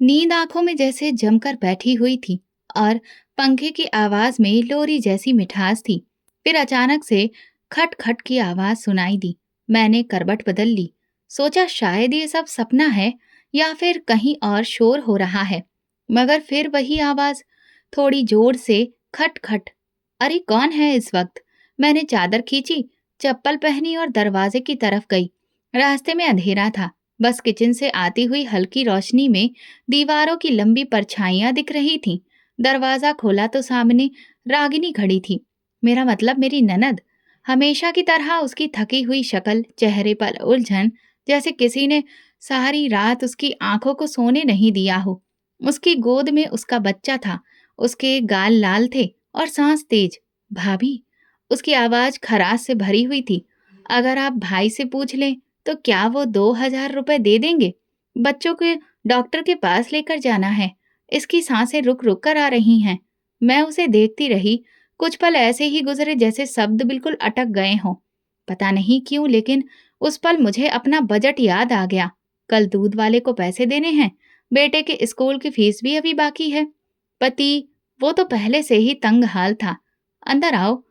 नींद आंखों में जैसे जमकर बैठी हुई थी और पंखे की आवाज में लोरी जैसी मिठास थी। फिर अचानक से खट खट की आवाज सुनाई दी। मैंने करवट बदल ली। सोचा शायद ये सब सपना है या फिर कहीं और शोर हो रहा है। मगर फिर वही आवाज, थोड़ी जोर से, खट खट। अरे कौन है इस वक्त? मैंने चादर खींची, चप्पल पहनी और दरवाजे की तरफ गई। रास्ते में अंधेरा था। बस किचन से आती हुई हल्की रोशनी में दीवारों की लंबी परछाइयां दिख रही थीं। दरवाजा खोला तो सामने रागिनी खड़ी थी। मेरा मतलब मेरी ननद। हमेशा की तरह उसकी थकी हुई शक्ल, चेहरे पर उलझन, जैसे किसी ने सारी रात उसकी आंखों को सोने नहीं दिया हो। उसकी गोद में उसका बच्चा था। उसके गाल लाल थे और सांस तेज। भाभी। उसकी आवाज खराश से भरी हुई थी। अगर आप भाई से पूछ लें तो क्या वो 2,000 रुपए दे देंगे? बच्चों के डॉक्टर के पास लेकर जाना है। इसकी सांसें रुक रुक कर आ रही हैं। मैं उसे देखती रही। कुछ पल ऐसे ही गुजरे जैसे शब्द बिल्कुल अटक गए हों। पता नहीं क्यों, लेकिन उस पल मुझे अपना बजट याद आ गया। कल दूध वाले को पैसे देने हैं। बेटे के स्कूल की फीस भी अभी बाकी है। पति, वो तो पहले से ही तंग हाल था। अंदर आओ,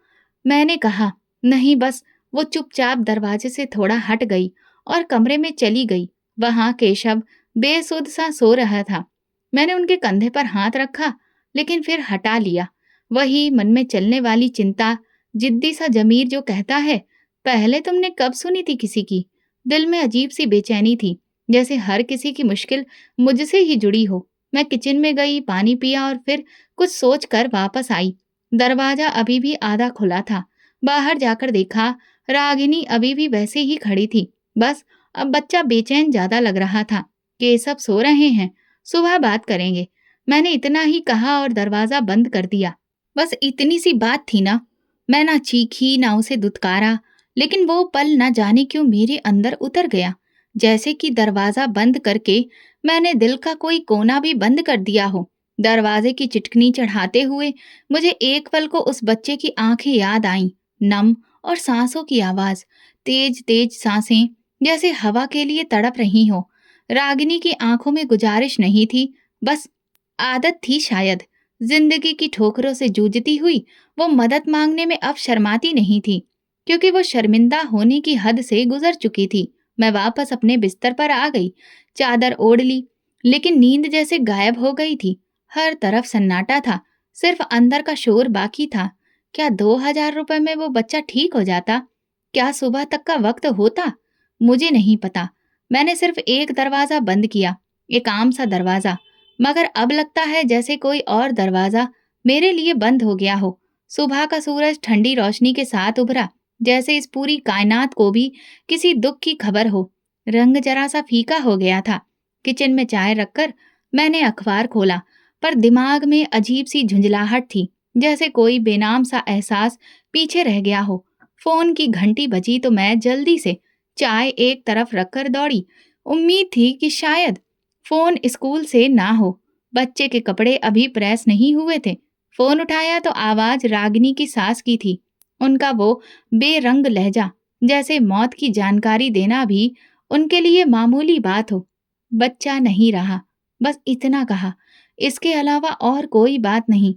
मैंने कहा। नहीं, बस वो चुपचाप दरवाजे से थोड़ा हट गई और कमरे में चली गई। वहां केशव बेसुध सा सो रहा था। मैंने उनके कंधे पर हाथ रखा, लेकिन फिर हटा लिया। वही मन में चलने वाली चिंता, जिद्दी सा जमीर जो कहता है, पहले तुमने कब सुनी थी किसी की? दिल में अजीब सी बेचैनी थी, जैसे हर किसी की मुश्किल मुझसे ही जुड़ी हो। मैं किचन में गई, पानी पिया और फिर कुछ सोच कर वापस आई। दरवाजा अभी भी आधा खुला था। बाहर जाकर देखा, रागिनी अभी भी वैसे ही खड़ी थी। बस अब बच्चा बेचैन ज्यादा लग रहा था। कि ये सब सो रहे हैं, सुबह बात करेंगे। मैंने इतना ही कहा और दरवाजा बंद कर दिया। बस इतनी सी बात थी ना। मैं ना चीखी ना उसे दुत्कारा, लेकिन वो पल न जाने क्यों मेरे अंदर उतर गया। जैसे कि दरवाजा बंद करके मैंने दिल का कोई कोना भी बंद कर दिया हो। दरवाजे की चिटकनी चढ़ाते हुए मुझे एक पल को उस बच्चे की आंखें याद आईं, नम, और सांसों की आवाज, तेज तेज सांसें, जैसे हवा के लिए तड़प रही हो। रागिनी की आंखों में गुजारिश नहीं थी, बस आदत थी शायद। जिंदगी की ठोकरों से जूझती हुई वो मदद मांगने में अब शर्माती नहीं थी, क्योंकि वो शर्मिंदा होने की हद से गुजर चुकी थी। मैं वापस अपने बिस्तर पर आ गई, चादर ओढ़ ली, लेकिन नींद जैसे गायब हो गई थी। हर तरफ सन्नाटा था, सिर्फ अंदर का शोर बाकी था। क्या 2,000 रुपए में वो बच्चा ठीक हो जाता? क्या सुबह तक का वक्त होता? मुझे नहीं पता। मैंने सिर्फ एक दरवाजा बंद किया, एक आम सा दरवाजा, मगर अब लगता है जैसे कोई और दरवाजा मेरे लिए बंद हो गया हो। सुबह का सूरज ठंडी रोशनी के साथ उभरा, जैसे इस पूरी कायनात को भी किसी दुख की खबर हो। रंग जरा सा फीका हो गया था। किचन में चाय रखकर मैंने अखबार खोला, पर दिमाग में अजीब सी झुंझलाहट थी, जैसे कोई बेनाम सा एहसास पीछे रह गया हो। फोन की घंटी बजी तो मैं जल्दी से चाय एक तरफ रखकर दौड़ी। उम्मीद थी कि शायद फोन स्कूल से ना हो। बच्चे के कपड़े अभी प्रेस नहीं हुए थे। फोन उठाया तो आवाज रागिनी की सास की थी। उनका वो बेरंग लहजा, जैसे मौत की जानकारी देना भी उनके लिए मामूली बात हो। बच्चा नहीं रहा, बस इतना कहा। इसके अलावा और कोई बात नहीं।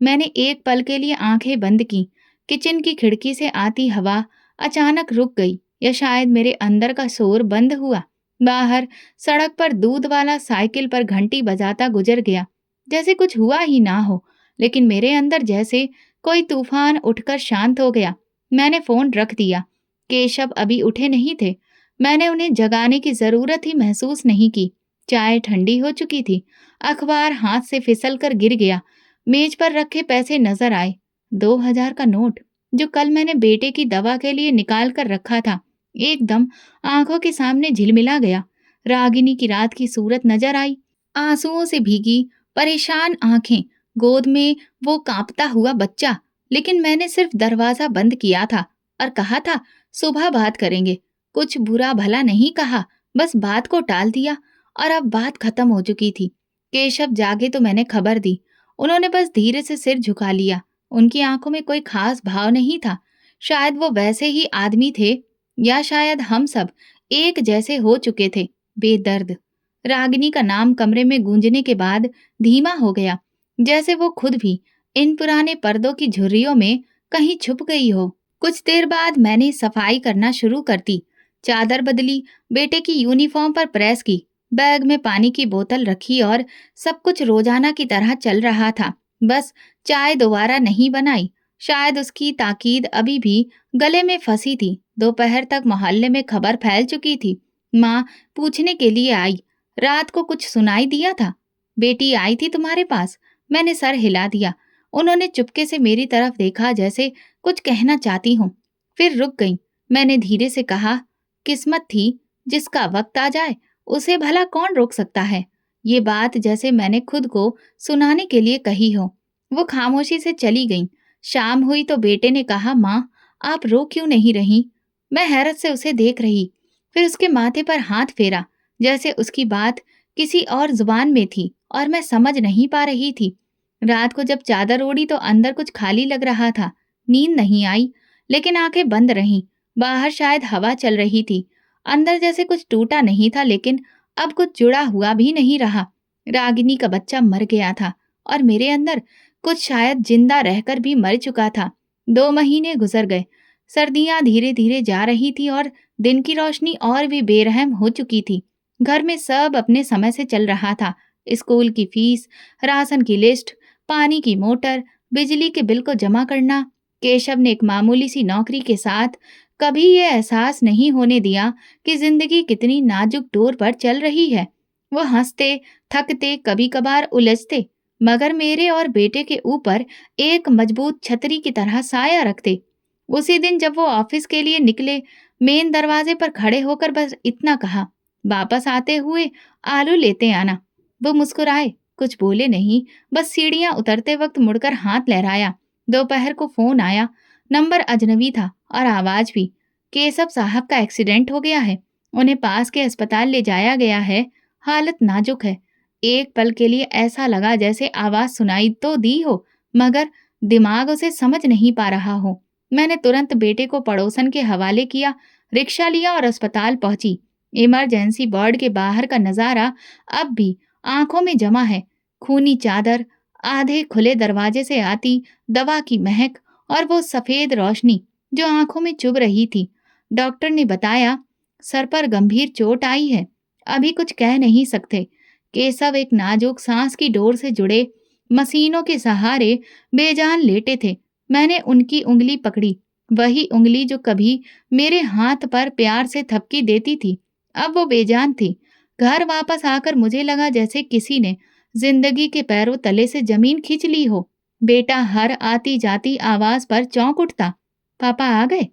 मैंने एक पल के लिए आंखें बंद की। किचन की खिड़की से आती हवा अचानक रुक गई, या शायद मेरे अंदर का शोर बंद हुआ। बाहर सड़क पर दूध वाला साइकिल पर घंटी बजाता गुजर गया, जैसे कुछ हुआ ही ना हो। लेकिन मेरे अंदर जैसे कोई तूफान उठकर शांत हो गया। मैंने फोन रख दिया। केशव अभी उठे नहीं थे। मैंने उन्हें जगाने की जरूरत ही महसूस नहीं की। चाय ठंडी हो चुकी थी। अखबार हाथ से फिसल कर गिर गया। मेज पर रखे पैसे नजर आए। 2,000 का नोट, जो कल मैंने बेटे की दवा के लिए निकाल कर रखा था, एकदम आंखों के सामने झिलमिला गया। रागिनी की रात की सूरत नजर आई, आंसुओं से भीगी, परेशान आंखें, गोद में वो कांपता हुआ बच्चा। लेकिन मैंने सिर्फ दरवाजा बंद किया था और कहा था, सुबह बात करेंगे। कुछ बुरा भला नहीं कहा, बस बात को टाल दिया। और अब बात खत्म हो चुकी थी। केशव जागे तो मैंने खबर दी। उन्होंने बस धीरे से सिर झुका लिया। उनकी आंखों में कोई खास भाव नहीं था। शायद वो वैसे ही आदमी थे, या शायद हम सब एक जैसे हो चुके थे, बेदर्द। रागिनी का नाम कमरे में गूंजने के बाद धीमा हो गया, जैसे वो खुद भी इन पुराने पर्दों की झुर्रियों में कहीं छुप गई हो। कुछ देर बाद मैंने सफाई करना शुरू कर दी। चादर बदली, बेटे की यूनिफॉर्म पर प्रेस की, बैग में पानी की बोतल रखी और सब कुछ रोजाना की तरह चल रहा था। बस चाय दोबारा नहीं बनाई। शायद उसकी ताकीद अभी भी गले में फंसी थी। दोपहर तक मोहल्ले में खबर फैल चुकी थी। माँ पूछने के लिए आई, रात को कुछ सुनाई दिया था? बेटी आई थी तुम्हारे पास? मैंने सर हिला दिया। उन्होंने चुपके से मेरी तरफ देखा, जैसे कुछ कहना चाहती हूँ, फिर रुक गई। मैंने धीरे से कहा, किस्मत थी, जिसका वक्त आ जाए उसे भला कौन रोक सकता है। ये बात जैसे मैंने खुद को सुनाने के लिए कही हो। वो खामोशी से चली गई। शाम हुई तो बेटे ने कहा, माँ आप रो क्यों नहीं रही? मैं हैरत से उसे देख रही, फिर उसके माथे पर हाथ फेरा, जैसे उसकी बात किसी और जुबान में थी और मैं समझ नहीं पा रही थी। रात को जब चादर ओढ़ी तो अंदर कुछ खाली लग रहा था। नींद नहीं आई, लेकिन आंखें बंद रहीं। बाहर शायद हवा चल रही थी। अंदर जैसे कुछ टूटा नहीं था, लेकिन अब कुछ जुड़ा हुआ भी नहीं रहा। रागिनी का बच्चा मर गया था और मेरे अंदर कुछ शायद जिंदा रहकर भी मर चुका था। 2 महीने गुजर गए। सर्दियां धीरे धीरे जा रही थी और दिन की रोशनी और भी बेरहम हो चुकी थी। घर में सब अपने समय से चल रहा था। स्कूल की फीस, राशन की लिस्ट, पानी की मोटर, बिजली के बिल को जमा करना। केशव ने एक मामूली सी नौकरी के साथ कभी ये एहसास नहीं होने दिया कि जिंदगी कितनी नाजुक डोर पर चल रही है। वो हंसते, थकते, कभी कभार उलझते, मगर मेरे और बेटे के ऊपर एक मजबूत छतरी की तरह साया रखते। उसी दिन जब वो ऑफिस के लिए निकले, मेन दरवाजे पर खड़े होकर बस इतना कहा, वापस आते हुए आलू लेते आना। वो मुस्कुराए, कुछ बोले नहीं, बस सीढ़ियां उतरते वक्त मुड़कर हाथ लहराया। दोपहर को फोन आया। नंबर अजनबी था और आवाज भी। केशव साहब का एक्सीडेंट हो गया है, उन्हें पास के अस्पताल ले जाया गया है, हालत नाजुक है। एक पल के लिए ऐसा लगा जैसे आवाज सुनाई तो दी हो, मगर दिमाग उसे समझ नहीं पा रहा हो। मैंने तुरंत बेटे को पड़ोसन के हवाले किया, रिक्शा लिया और अस्पताल पहुंची। इमरजेंसी वार्ड के बाहर का नजारा अब भी आंखों में जमा है। खूनी चादर, आधे खुले दरवाजे से आती दवा की महक और वो सफेद रोशनी जो आंखों में चुभ रही थी। डॉक्टर ने बताया, सर पर गंभीर चोट आई है, अभी कुछ कह नहीं सकते। केशव एक नाजुक सांस की डोर से जुड़े मशीनों के सहारे बेजान लेटे थे। मैंने उनकी उंगली पकड़ी, वही उंगली जो कभी मेरे हाथ पर प्यार से थपकी देती थी। अब वो बेजान थी। घर वापस आकर मुझे लगा जैसे किसी ने जिंदगी के पैरों तले से जमीन खींच ली हो। बेटा हर आती जाती आवाज पर चौंक उठता, पापा आ गए।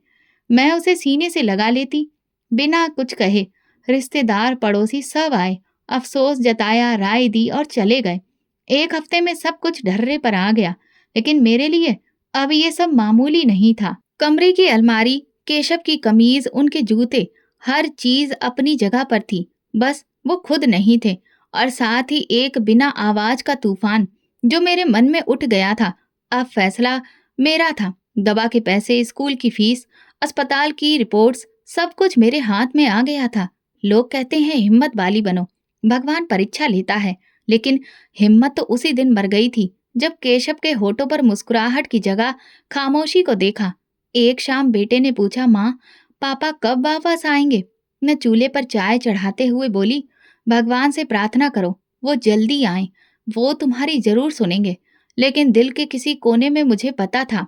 मैं उसे सीने से लगा लेती, बिना कुछ कहे। रिश्तेदार पड़ोसी सब आए, अफसोस जताया, राय दी और चले गए। एक हफ्ते में सब कुछ ढर्रे पर आ गया, लेकिन मेरे लिए अब ये सब मामूली नहीं था। कमरे की अलमारी, केशव की कमीज, उनके जूते, हर चीज अपनी जगह पर थी, बस वो खुद नहीं थे। और साथ ही एक बिना आवाज का तूफान जो मेरे मन में उठ गया था। अब फैसला मेरा था। दवा के पैसे, स्कूल की फीस, अस्पताल की रिपोर्ट्स, सब कुछ मेरे हाथ में आ गया था। लोग कहते हैं हिम्मत वाली बनो, भगवान परीक्षा लेता है, लेकिन हिम्मत तो उसी दिन मर गई थी जब केशव के होठों पर मुस्कुराहट की जगह खामोशी को देखा। एक शाम बेटे ने पूछा, माँ पापा कब वापस आएंगे? मैं चूल्हे पर चाय चढ़ाते हुए बोली, भगवान से प्रार्थना करो वो जल्दी आए, वो तुम्हारी जरूर सुनेंगे। लेकिन दिल के किसी कोने में मुझे पता था,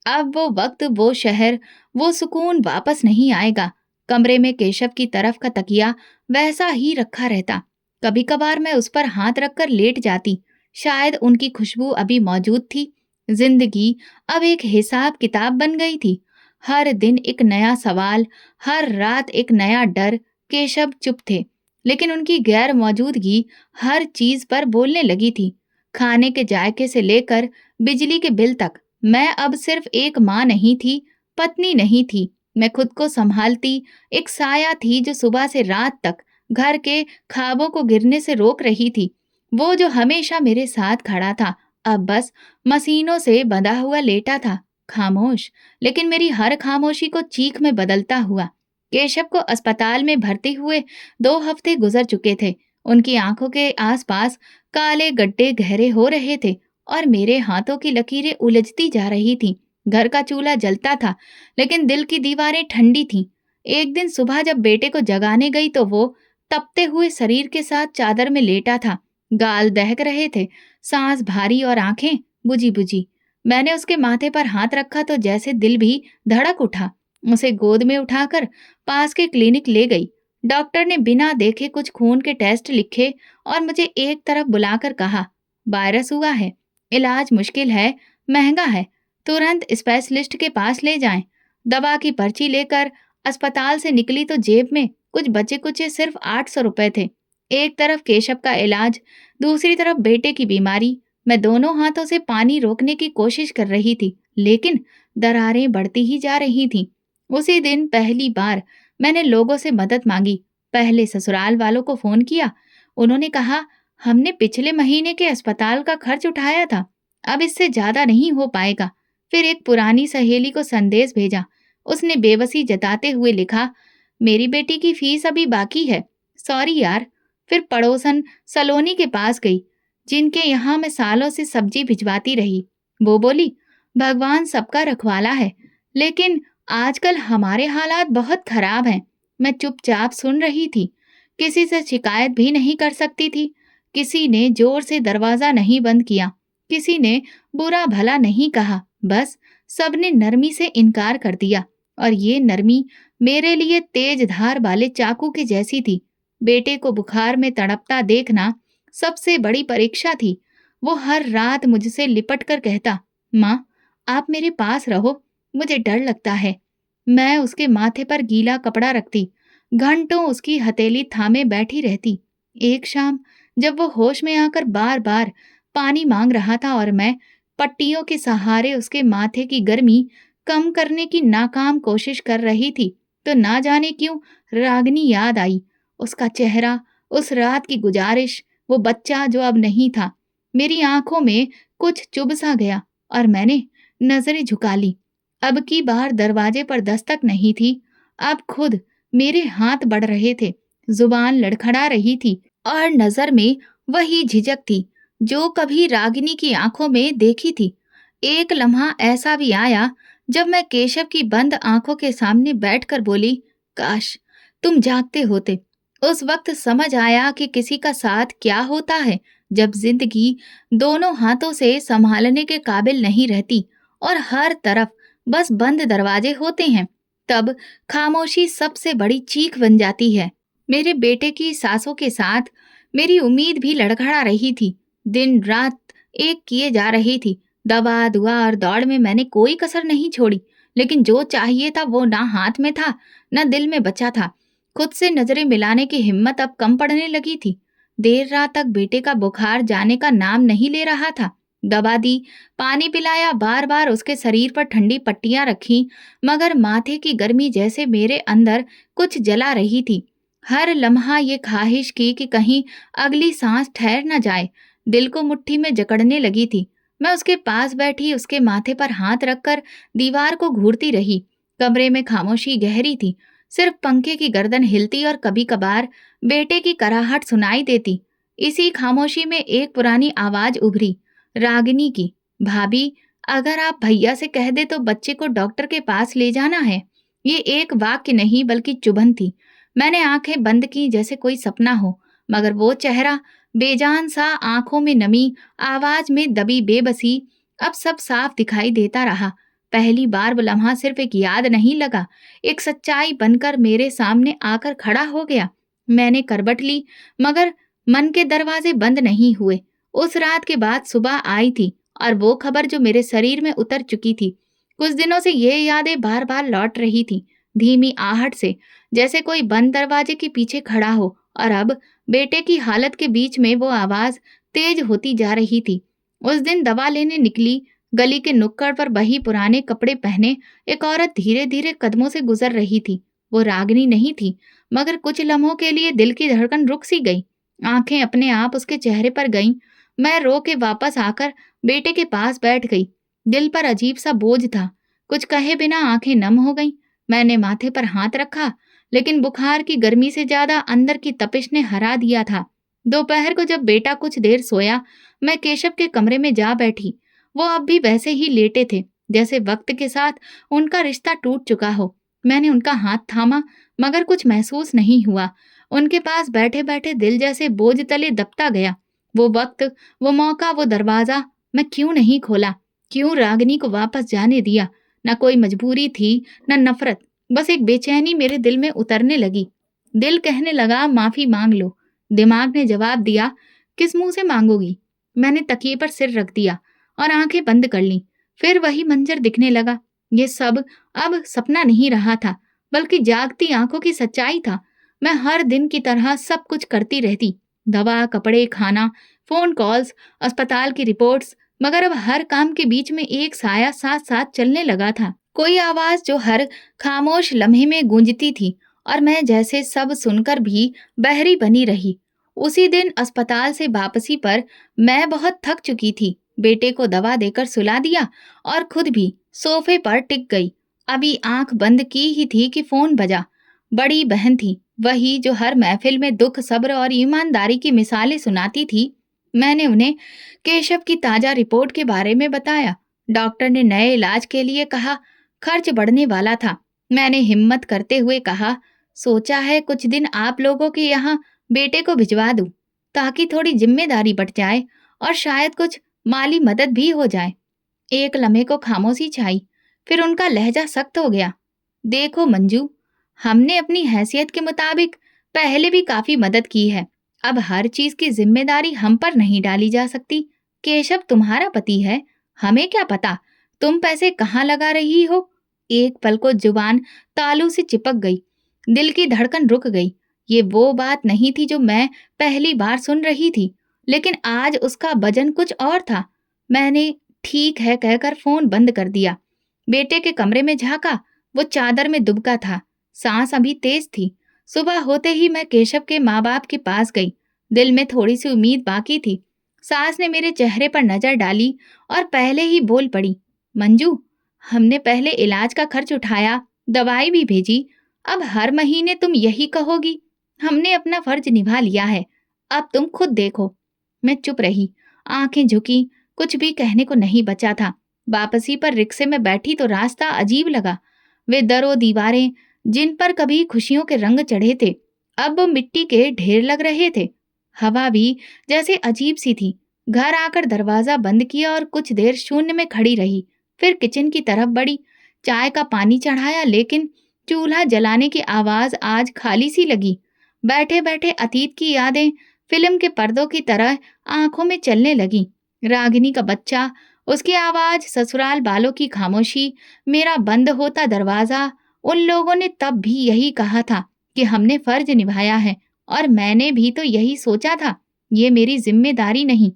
अब वो वक्त, वो शहर, वो सुकून वापस नहीं आएगा। कमरे में केशव की तरफ का तकिया वैसा ही रखा रहता। कभी कभार मैं उस पर हाथ रखकर लेट जाती, शायद उनकी खुशबू अभी मौजूद थी। जिंदगी अब एक हिसाब किताब बन गई थी। हर दिन एक नया सवाल, हर रात एक नया डर। केशव चुप थे, लेकिन उनकी गैर मौजूदगी हर चीज पर बोलने लगी थी। खाने के जायके से लेकर बिजली के बिल तक। मैं अब सिर्फ एक माँ नहीं थी, पत्नी नहीं थी, मैं खुद को संभालती एक साया थी जो सुबह से रात तक घर के ख्वाबों को गिरने से रोक रही थी। वो जो हमेशा मेरे साथ खड़ा था, अब बस मशीनों से बंधा हुआ लेटा था, खामोश, लेकिन मेरी हर खामोशी को चीख में बदलता हुआ। केशव को अस्पताल में भर्ती हुए 2 हफ्ते गुजर चुके थे। उनकी आंखों के आसपास काले गड्ढे गहरे हो रहे थे और मेरे हाथों की लकीरें उलझती जा रही थीं। घर का चूल्हा जलता था, लेकिन दिल की दीवारें ठंडी थीं। एक दिन सुबह जब बेटे को जगाने गई तो वो तपते हुए शरीर के साथ चादर में लेटा था। गाल दहक रहे थे, सांस भारी और आंखें बुझी बुझी। मैंने उसके माथे पर हाथ रखा तो जैसे दिल भी धड़क उठा। उसे गोद में उठाकर पास के क्लिनिक ले गई। डॉक्टर ने बिना देखे कुछ खून के टेस्ट लिखे और मुझे एक तरफ बुलाकर कहा, वायरस हुआ है, इलाज मुश्किल है, महंगा है, तुरंत स्पेशलिस्ट के पास ले जाएं। दवा की पर्ची लेकर अस्पताल से निकली तो जेब में कुछ बचे कुचे सिर्फ 800 रुपए थे। एक तरफ केशव का इलाज, दूसरी तरफ बेटे की बीमारी। मैं दोनों हाथों से पानी रोकने की कोशिश कर रही थी, लेकिन दरारें बढ़ती ही जा रही थीं। उसी दिन पहली बार मैंने लोगों से मदद मांगी। पहले ससुराल वालों को फोन किया। उन्होंने कहा, हमने पिछले महीने के अस्पताल का खर्च उठाया था, अब इससे ज्यादा नहीं हो पाएगा। फिर एक पुरानी सहेली को संदेश भेजा। उसने बेबसी जताते हुए लिखा, मेरी बेटी की फीस अभी बाकी है, सॉरी यार। फिर पड़ोसन सलोनी के पास गई, जिनके यहाँ मैं सालों से सब्जी भिजवाती रही। वो बोली, भगवान सबका रखवाला है, लेकिन आजकल हमारे हालात बहुत खराब हैं। मैं चुपचाप सुन रही थी, किसी से शिकायत भी नहीं कर सकती थी। किसी ने जोर से दरवाजा नहीं बंद किया, किसी ने बुरा भला नहीं कहा, बस सबने नरमी से इनकार कर दिया। और ये नरमी मेरे लिए तेज धार वाले चाकू के जैसी थी। बेटे को बुखार में तड़पता देखना सबसे बड़ी परीक्षा थी। वो हर रात मुझसे लिपट कर कहता, माँ, आप मेरे पास रहो, मुझे डर लगता है। मैं उसके माथे पर गीला कपड़ा रखती, घंटों उसकी हथेली थामे बैठी रहती। एक शाम जब वो होश में आकर बार बार पानी मांग रहा था और मैं पट्टियों के सहारे उसके माथे की गर्मी कम करने की नाकाम कोशिश कर रही थी, तो ना जाने क्यों रागनी याद आई। उसका चेहरा, उस रात की गुजारिश, वो बच्चा जो अब नहीं था। मेरी आंखों में कुछ चुभ सा गया और मैंने नजरें झुका ली। अब की बार दरवाजे पर दस्तक नहीं थी, अब खुद मेरे हाथ बढ़ रहे थे, जुबान लड़खड़ा रही थी और नजर में वही झिझक थी जो कभी रागिनी की आंखों में देखी थी। एक लम्हा ऐसा भी आया जब मैं केशव की बंद आंखों के सामने बैठकर बोली, काश तुम जागते होते। उस वक्त समझ आया कि किसी का साथ क्या होता है जब जिंदगी दोनों हाथों से संभालने के काबिल नहीं रहती और हर तरफ बस बंद दरवाजे होते हैं। तब खामोशी सबसे बड़ी चीख बन जाती है। मेरे बेटे की सांसों के साथ मेरी उम्मीद भी लड़खड़ा रही थी। दिन रात एक किए जा रही थी। दवा, दुआ और दौड़ में मैंने कोई कसर नहीं छोड़ी, लेकिन जो चाहिए था वो ना हाथ में था, ना दिल में बचा था। खुद से नजरें मिलाने की हिम्मत अब कम पड़ने लगी थी। देर रात तक बेटे का बुखार जाने का नाम नहीं ले रहा था। दवा दी, पानी पिलाया, बार बार उसके शरीर पर ठंडी पट्टियां रखी, मगर माथे की गर्मी जैसे मेरे अंदर कुछ जला रही थी। हर लम्हा ये ख्वाहिश की कि कहीं अगली सांस ठहर न जाए, दिल को मुट्ठी में जकड़ने लगी थी। मैं उसके पास बैठी, उसके माथे पर हाथ रखकर दीवार को घूरती रही। कमरे में खामोशी गहरी थी, सिर्फ पंखे की गर्दन हिलती और कभी कभार बेटे की कराहट सुनाई देती। इसी खामोशी में एक पुरानी आवाज उभरी, रागिनी की। भाभी, अगर आप भैया से कह दे तो बच्चे को डॉक्टर के पास ले जाना है। ये एक वाक्य नहीं बल्कि चुभन थी। मैंने आंखें बंद की जैसे कोई सपना हो, मगर वो चेहरा, बेजान सा, आंखों में नमी, आवाज में दबी बेबसी, अब सब साफ दिखाई देता रहा। पहली बार वो लम्हा सिर्फ एक याद नहीं लगा, एक सच्चाई बनकर मेरे सामने आकर खड़ा हो गया। मैंने करवट ली, मगर मन के दरवाजे बंद नहीं हुए। उस रात के बाद सुबह आई थी और वो खबर जो मेरे शरीर में उतर चुकी थी। कुछ दिनों से ये यादें बार बार लौट रही थी, धीमी आहट से, जैसे कोई बंद दरवाजे के पीछे खड़ा हो। और अब बेटे की हालत के बीच में वो आवाज तेज होती जा रही थी। उस दिन दवा लेने निकली, गली के नुक्कड़ पर वही पुराने कपड़े पहने एक औरत धीरे धीरे कदमों से गुजर रही थी। वो रागिनी नहीं थी, मगर कुछ लम्हों के लिए दिल की धड़कन रुक सी गई। आंखें अपने आप उसके चेहरे पर गईं। मैं रो के वापस आकर बेटे के पास बैठ गई। दिल पर अजीब सा बोझ था, कुछ कहे बिना आंखें नम हो गईं। मैंने माथे पर हाथ रखा, लेकिन बुखार की गर्मी से ज्यादा अंदर की तपिश ने हरा दिया था। दोपहर को जब बेटा कुछ देर सोया, मैं केशव के कमरे में जा बैठी। वो अब भी वैसे ही लेटे थे, जैसे वक्त के साथ उनका रिश्ता टूट चुका हो। मैंने उनका हाथ थामा, मगर कुछ महसूस नहीं हुआ। उनके पास बैठे बैठे दिल जैसे बोझ तले दबता गया। वो वक्त, वो मौका, वो दरवाजा मैं क्यों नहीं खोला? क्यों रागिनी को वापस जाने दिया? न कोई मजबूरी थी, न नफरत, बस एक बेचैनी मेरे दिल में उतरने लगी। दिल कहने लगा माफी मांग लो। दिमाग ने जवाब दिया, किस मुंह से मांगोगी? मैंने तकिए पर सिर रख दिया और आंखें बंद कर लीं। फिर वही मंजर दिखने लगा। ये सब अब सपना नहीं रहा था, बल्कि जागती आंखों की सच्चाई था। मैं हर दिन की तरह सब कुछ करती रहती, दवा, कपड़े, खाना, फोन कॉल्स, अस्पताल की रिपोर्ट्स, मगर अब हर काम के बीच में एक साया साथ साथ चलने लगा था। कोई आवाज जो हर खामोश लम्हे में गूंजती थी, और मैं जैसे सब सुनकर भी बहरी बनी रही। उसी दिन अस्पताल से वापसी पर मैं बहुत थक चुकी थी। बेटे को दवा देकर सुला दिया और खुद भी सोफे पर टिक गई। अभी आंख बंद की ही थी कि फोन बजा। बड़ी बहन थी, वही जो हर महफिल में दुख, सब्र और ईमानदारी की मिसालें सुनाती थी। मैंने उन्हें केशव की ताजा रिपोर्ट के बारे में बताया। डॉक्टर ने नए इलाज के लिए कहा, खर्च बढ़ने वाला था। मैंने हिम्मत करते हुए कहा, सोचा है कुछ दिन आप लोगों के यहाँ बेटे को भिजवा दूं, ताकि थोड़ी जिम्मेदारी बढ़ जाए और शायद कुछ माली मदद भी हो जाए। एक लम्हे को खामोशी छाई, फिर उनका लहजा सख्त हो गया। देखो मंजू, हमने अपनी हैसियत के मुताबिक पहले भी काफी मदद की है। अब हर चीज की जिम्मेदारी हम पर नहीं डाली जा सकती। केशव तुम्हारा पति है, हमें क्या पता तुम पैसे कहाँ लगा रही हो। एक पल को जुबान तालू से चिपक गई, दिल की धड़कन रुक गई। ये वो बात नहीं थी जो मैं पहली बार सुन रही थी, लेकिन आज उसका वजन कुछ और था। मैंने ठीक है कहकर फोन बंद कर दिया। बेटे के कमरे में झांका, वो चादर में दुबका था, सांस अभी तेज थी। सुबह होते ही मैं केशव के माँ बाप के पास गई। दिल में थोड़ी सी उम्मीद बाकी थी। सास ने मेरे चेहरे पर नजर डाली और पहले ही बोल पड़ी, मंजू, हमने पहले इलाज का खर्च उठाया, दवाई भी भेजी। अब हर महीने तुम यही कहोगी। हमने अपना फर्ज निभा लिया है, अब तुम खुद देखो। मैं चुप रही, आंखें झुकी, कुछ भी कहने को नहीं बचा था। वापसी पर रिक्शे में बैठी तो रास्ता अजीब लगा। वे दरो दीवारें, जिन पर कभी खुशियों के रंग चढ़े थे, अब मिट्टी के ढेर लग रहे थे। हवा भी जैसे अजीब सी थी। घर आकर दरवाजा बंद किया और कुछ देर शून्य में खड़ी रही। फिर किचन की तरफ बढ़ी, चाय का पानी चढ़ाया, लेकिन चूल्हा जलाने की आवाज आज खाली सी लगी। बैठे बैठे अतीत की यादें फिल्म के पर्दों की तरह आंखों में चलने लगी। रागिनी का बच्चा, उसकी आवाज, ससुराल वालों की खामोशी, मेरा बंद होता दरवाजा। उन लोगों ने तब भी यही कहा था कि हमने फर्ज निभाया है, और मैंने भी तो यही सोचा था। ये मेरी जिम्मेदारी नहीं।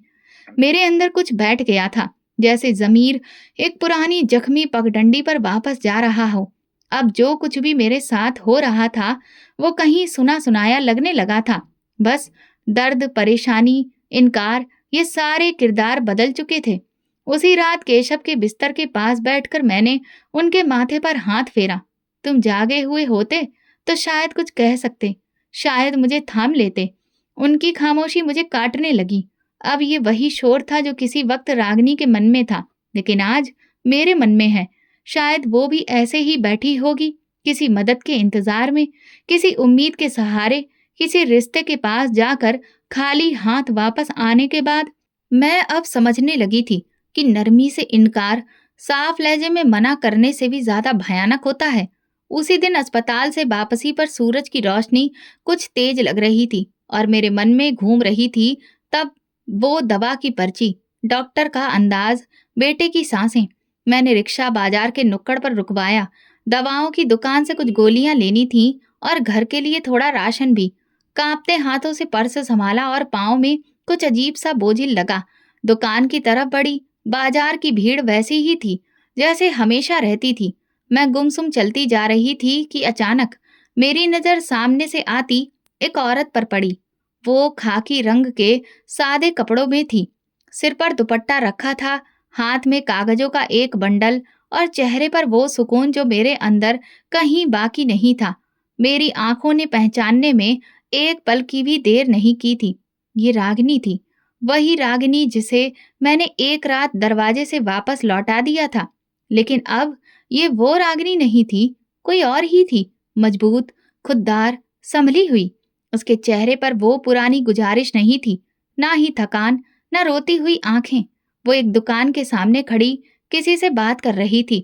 मेरे अंदर कुछ बैठ गया था, जैसे जमीर एक पुरानी जख्मी पगडंडी पर वापस जा रहा हो। अब जो कुछ भी मेरे साथ हो रहा था, वो कहीं सुना सुनाया लगने लगा था। बस दर्द, परेशानी, इनकार, ये सारे किरदार बदल चुके थे। उसी रात केशव के बिस्तर के पास बैठकर मैंने उनके माथे पर हाथ फेरा। तुम जागे हुए होते तो शायद कुछ कह सकते, शायद मुझे थाम लेते। उनकी खामोशी मुझे काटने लगी। अब ये वही शोर था जो किसी वक्त रागिनी के मन में था, लेकिन आज मेरे मन में है। शायद वो भी ऐसे ही बैठी होगी, किसी मदद के इंतजार में, किसी उम्मीद के सहारे, किसी रिश्ते के पास जाकर खाली हाथ वापस आने के बाद। मैं अब समझने लगी थी कि नरमी से इनकार साफ लहजे में मना करने से भी ज्यादा भयानक होता है। उसी दिन अस्पताल से वापसी पर सूरज की रोशनी कुछ तेज लग रही थी और मेरे मन में घूम रही थी। तब वो दवा की पर्ची, डॉक्टर का अंदाज, बेटे की सांसें। मैंने रिक्शा बाजार के नुक्कड़ पर रुकवाया। दवाओं की दुकान से कुछ गोलियां लेनी थी और घर के लिए थोड़ा राशन भी। कांपते हाथों से पर्स संभाला और पाँव में कुछ अजीब सा बोझिल लगा। दुकान की तरफ बढ़ी। बाजार की भीड़ वैसी ही थी जैसे हमेशा रहती थी। मैं गुमसुम चलती जा रही थी कि अचानक मेरी नजर सामने से आती एक औरत पर पड़ी। वो खाकी रंग के सादे कपड़ों में थी, सिर पर दुपट्टा रखा था, हाथ में कागजों का एक बंडल, और चेहरे पर वो सुकून जो मेरे अंदर कहीं बाकी नहीं था। मेरी आंखों ने पहचानने में एक पल की भी देर नहीं की थी। ये रागिनी थी, वही रागिनी जिसे मैंने एक रात दरवाजे से वापस लौटा दिया था। लेकिन अब ये वो रागिनी नहीं थी, कोई और ही थी, मजबूत, खुददार, संभली हुई। उसके चेहरे पर वो पुरानी गुजारिश नहीं थी, ना ही थकान, ना रोती हुई आंखें। वो एक दुकान के सामने खड़ी किसी से बात कर रही थी।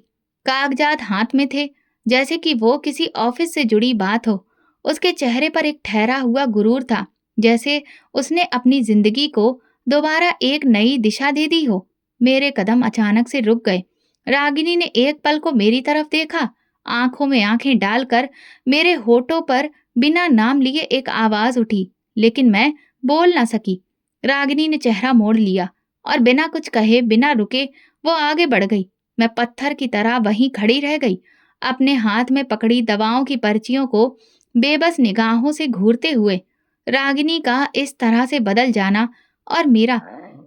कागजात हाथ में थे, जैसे कि वो किसी ऑफिस से जुड़ी बात हो। उसके चेहरे पर एक ठहरा हुआ गुरूर था, जैसे उसने अपनी जिंदगी को दोबारा एक नई दिशा दे दी हो। मेरे कदम अचानक से रुक गए। रागिनी ने एक पल को मेरी तरफ देखा, आंखों में आंखें डालकर मेरे होठों पर बिना नाम लिए एक आवाज उठी, लेकिन मैं बोल ना सकी। रागिनी ने चेहरा मोड़ लिया और बिना कुछ कहे, बिना रुके वो आगे बढ़ गई। मैं पत्थर की तरह वहीं खड़ी रह गई, अपने हाथ में पकड़ी दवाओं की पर्चियों को बेबस निगाहों से घूरते हुए। रागिनी का इस तरह से बदल जाना और मेरा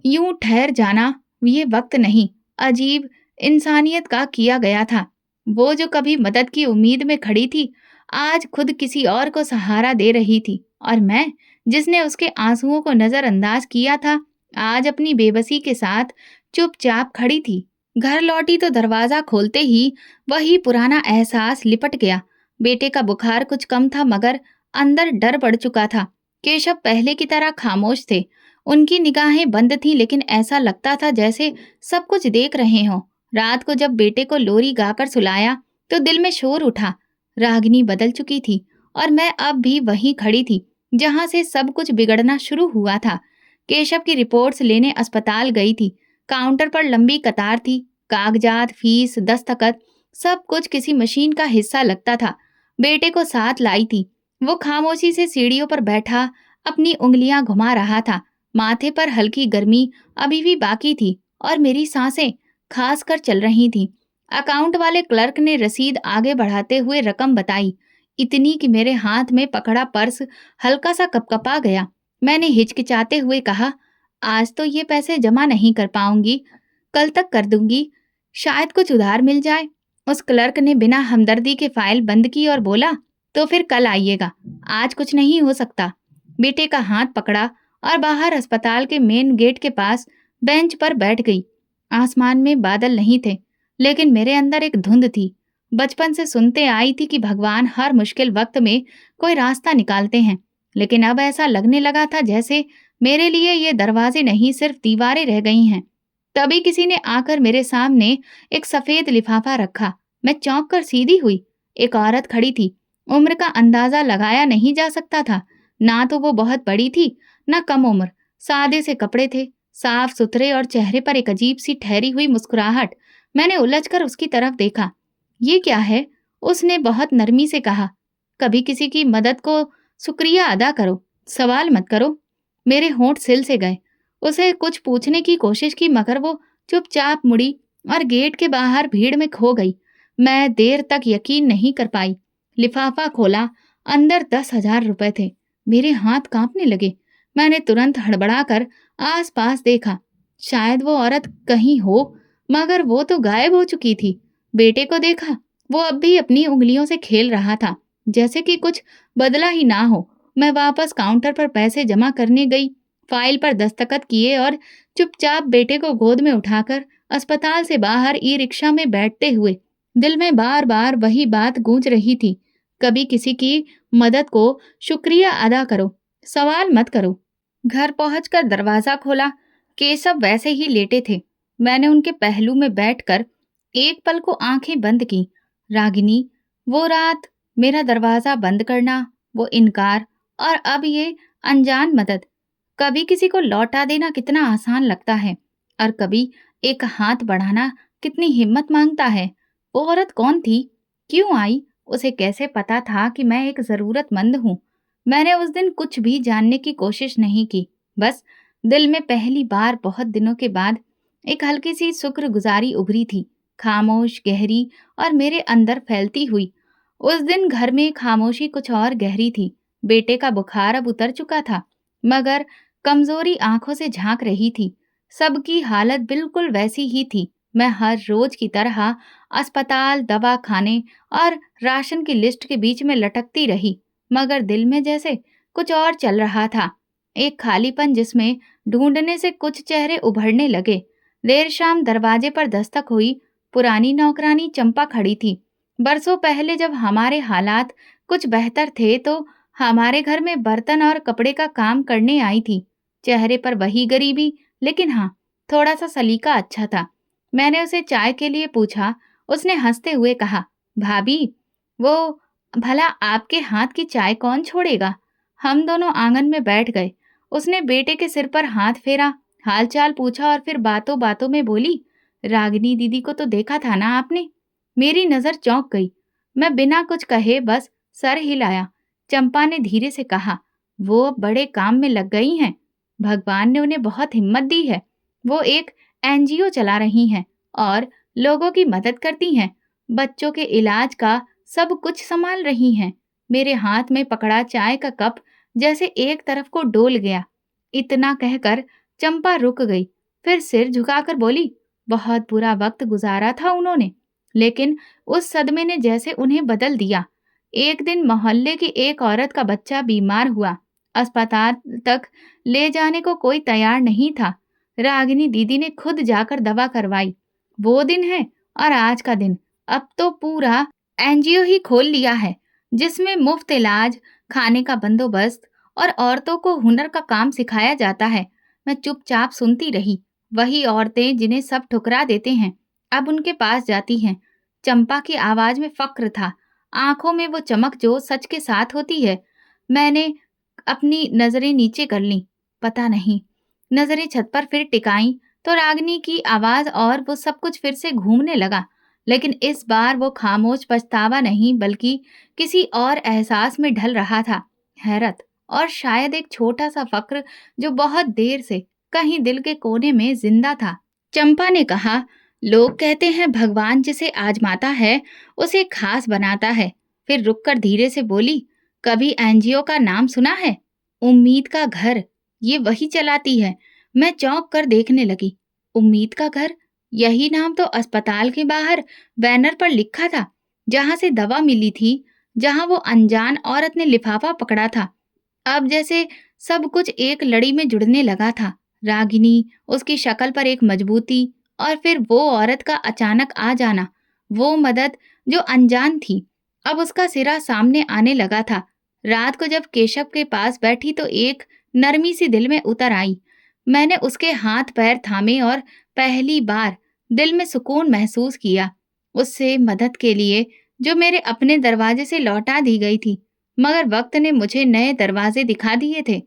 यूं ठहर जाना, ये वक्त नहीं, अजीब इंसानियत का किया गया था। वो जो कभी मदद की उम्मीद में खड़ी थी, आज खुद किसी और को सहारा दे रही थी, और मैं, जिसने उसके आंसुओं को नजरअंदाज किया था, आज अपनी बेबसी के साथ चुपचाप खड़ी थी। घर लौटी तो दरवाजा खोलते ही वही पुराना एहसास लिपट गया। बेटे का बुखार कुछ कम था, मगर अंदर डर बढ़ चुका था। केशव पहले की तरह खामोश थे। उनकी निगाहें बंद थीं, लेकिन ऐसा लगता था जैसे सब कुछ देख रहे हों। रात को जब बेटे को लोरी गाकर सुलाया तो दिल में शोर उठा। रागिनी बदल चुकी थी और मैं अब भी वहीं खड़ी थी, जहां से सब कुछ बिगड़ना शुरू हुआ था। केशव की रिपोर्ट्स लेने अस्पताल गई थी। काउंटर पर लंबी कतार थी। कागजात, फीस, दस्तखत, सब कुछ किसी मशीन का हिस्सा लगता था। बेटे को साथ लाई थी। वो खामोशी से सीढ़ियों पर बैठा अपनी उंगलियां घुमा रहा था। माथे पर हल्की गर्मी अभी भी बाकी थी और मेरी सांसें खास कर चल रही थीं। अकाउंट वाले क्लर्क ने रसीद आगे बढ़ाते हुए रकम बताई, इतनी कि मेरे हाथ में पकड़ा पर्स हल्का सा कपकपा गया। मैंने हिचकिचाते हुए कहा, आज तो ये पैसे जमा नहीं कर पाऊंगी, कल तक कर दूंगी, शायद कुछ उधार मिल जाए। उस क्लर्क ने बिना हमदर्दी के फाइल बंद की और बोला, तो फिर कल आइएगा, आज कुछ नहीं हो सकता। बेटे का हाथ पकड़ा और बाहर अस्पताल के मेन गेट के पास बेंच पर बैठ गई। आसमान में बादल नहीं थे, लेकिन मेरे अंदर एक धुंध थी। बचपन से सुनते आई थी कि भगवान हर मुश्किल वक्त में कोई रास्ता निकालते हैं, लेकिन अब ऐसा लगने लगा था जैसे मेरे लिए ये दरवाजे नहीं, सिर्फ दीवारें रह गई हैं। तभी किसी ने आकर मेरे सामने एक सफेद लिफाफा रखा। मैं चौंक कर सीधी हुई। एक औरत खड़ी थी। उम्र का अंदाजा लगाया नहीं जा सकता था। ना तो वो बहुत बड़ी थी, ना कम उम्र। सादे से कपड़े थे, साफ सुथरे, और चेहरे पर एक अजीब सी ठहरी हुई मुस्कुराहट। मैंने उलझकर उसकी तरफ देखा। ये क्या है? उसने बहुत नरमी से कहा, कभी किसी की मदद को शुक्रिया अदा करो, सवाल मत करो। मेरे होंठ सिल से गए। उसे कुछ पूछने की कोशिश की, मगर वो चुपचाप मुड़ी और गेट के बाहर भीड़ में खो गई। मैं देर तक यकीन नहीं कर पाई। लिफाफा खोला, अंदर 10,000 रुपए थे। मेरे हाथ कांपने लगे। मैंने तुरंत हड़बड़ाकर आसपास देखा। शायद वो औरत कहीं हो, मगर वो तो गायब हो चुकी थी। बेटे को देखा, वो अब भी अपनी उंगलियों से खेल रहा था, जैसे कि कुछ बदला ही ना हो। मैं वापस काउंटर पर पैसे जमा करने गई, फाइल पर दस्तखत किए और चुपचाप बेटे को गोद में उठाकर अस्पताल से बाहर ई रिक्शा में बैठते हुए दिल में बार बार वही बात गूंज रही थी, कभी किसी की मदद को शुक्रिया अदा करो, सवाल मत करो। घर पहुंचकर दरवाजा खोला। केशव वैसे ही लेटे थे। मैंने उनके पहलू में बैठकर एक पल को आंखें बंद की। रागिनी, वो रात, मेरा दरवाजा बंद करना, वो इनकार, और अब ये अनजान मदद। कभी किसी को लौटा देना कितना आसान लगता है, और कभी एक हाथ बढ़ाना कितनी हिम्मत मांगता है। वो औरत कौन थी? क्यों आई? उसे कैसे पता था कि मैं एक जरूरतमंद हूँ? मैंने उस दिन कुछ भी जानने की कोशिश नहीं की। बस दिल में पहली बार बहुत दिनों के बाद एक हल्की सी शुक्रगुजारी उभरी थी, खामोश, गहरी और मेरे अंदर फैलती हुई। उस दिन घर में खामोशी कुछ और गहरी थी। बेटे का बुखार अब उतर चुका था, मगर कमजोरी आंखों से झांक रही थी। सबकी हालत बिल्कुल वैसी ही थी। मैं हर रोज की तरह अस्पताल, दवा खाने और राशन की लिस्ट के बीच में लटकती रही, मगर दिल में जैसे कुछ और चल रहा था। एक खालीपन जिसमें ढूंढने से कुछ चेहरे उभरने लगे। देर शाम दरवाजे पर दस्तक हुई। पुरानी नौकरानी चंपा खड़ी थी। बरसों पहले जब हमारे हालात कुछ बेहतर थे तो हमारे घर में बर्तन और कपड़े का काम करने आई थी। चेहरे पर वही गरीबी, लेकिन हाँ, थोड़ा सा सलीका अच्छा था। मैंने उसे चाय के लिए पूछा। उसने हंसते हुए कहा, भाभी, वो भला आपके हाथ की चाय कौन छोड़ेगा। हम दोनों आंगन में बैठ गए। उसने बेटे के सिर पर हाथ फेरा, हालचाल पूछा और फिर बातों बातों में बोली, रागिनी दीदी को तो देखा था ना आपने। मेरी नजर चौंक गई। मैं बिना कुछ कहे बस सर हिलाया। चंपा ने धीरे से कहा, वो अब बड़े काम में लग गई हैं। भगवान ने उन्हें बहुत हिम्मत दी है। वो एक एनजीओ चला रही हैं और लोगों की मदद करती हैं। बच्चों के इलाज का सब कुछ संभाल रही हैं। मेरे हाथ में पकड़ा चाय का कप जैसे एक तरफ को डोल गया। इतना कहकर चंपा रुक गई, फिर सिर झुकाकर बोली, बहुत बुरा वक्त गुजारा था उन्होंने, लेकिन उस सदमे ने जैसे उन्हें बदल दिया। एक दिन मोहल्ले की एक औरत का बच्चा बीमार हुआ। अस्पताल तक ले जाने को कोई तैयार नहीं था। रागिनी दीदी ने खुद जाकर दवा करवाई। वो दिन है और आज का दिन। अब तो पूरा एनजीओ ही खोल लिया है, जिसमें मुफ्त इलाज, खाने का बंदोबस्त और औरतों को हुनर का काम सिखाया जाता है। मैं चुपचाप सुनती रही। वही औरतें जिन्हें सब ठुकरा देते हैं, अब उनके पास जाती हैं। चंपा की आवाज में फक्र था, आंखों में वो चमक जो सच के साथ होती है। मैंने अपनी नजरें नीचे कर लीं। पता नहीं, नजरें छत पर फिर टिकाईं तो रागिनी की आवाज और वो सब कुछ फिर से घूमने लगा। लेकिन इस बार वो खामोश पछतावा नहीं, बल्कि किसी और एहसास में ढल रहा था। हैरत और शायद एक छोटा सा फक्र जो बहुत देर से कहीं दिल के कोने में जिंदा था। चंपा ने कहा, लोग कहते हैं भगवान जिसे आजमाता है उसे खास बनाता है। फिर रुककर धीरे से बोली, कभी एनजीओ का नाम सुना है? उम्मीद का घर, ये वही चलाती है। मैं चौंक कर देखने लगी। उम्मीद का घर, यही नाम तो अस्पताल के बाहर बैनर पर लिखा था, जहां से दवा मिली थी, जहां वो अनजान औरत ने लिफाफा पकड़ा था। अब जैसे सब कुछ एक लड़ी में जुड़ने लगा था। रागिनी, उसकी शक्ल पर एक मजबूती, और फिर वो औरत का अचानक आ जाना, वो मदद जो अनजान थी। अब उसका सिरा सामने आने लगा था। रात को जब केशव के पास बैठी तो एक नरमी सी दिल में उतर आई। मैंने उसके हाथ पैर थामे और पहली बार दिल में सुकून महसूस किया। उससे मदद के लिए जो मेरे अपने दरवाजे से लौटा दी गई थी, मगर वक्त ने मुझे नए दरवाजे दिखा दिए थे।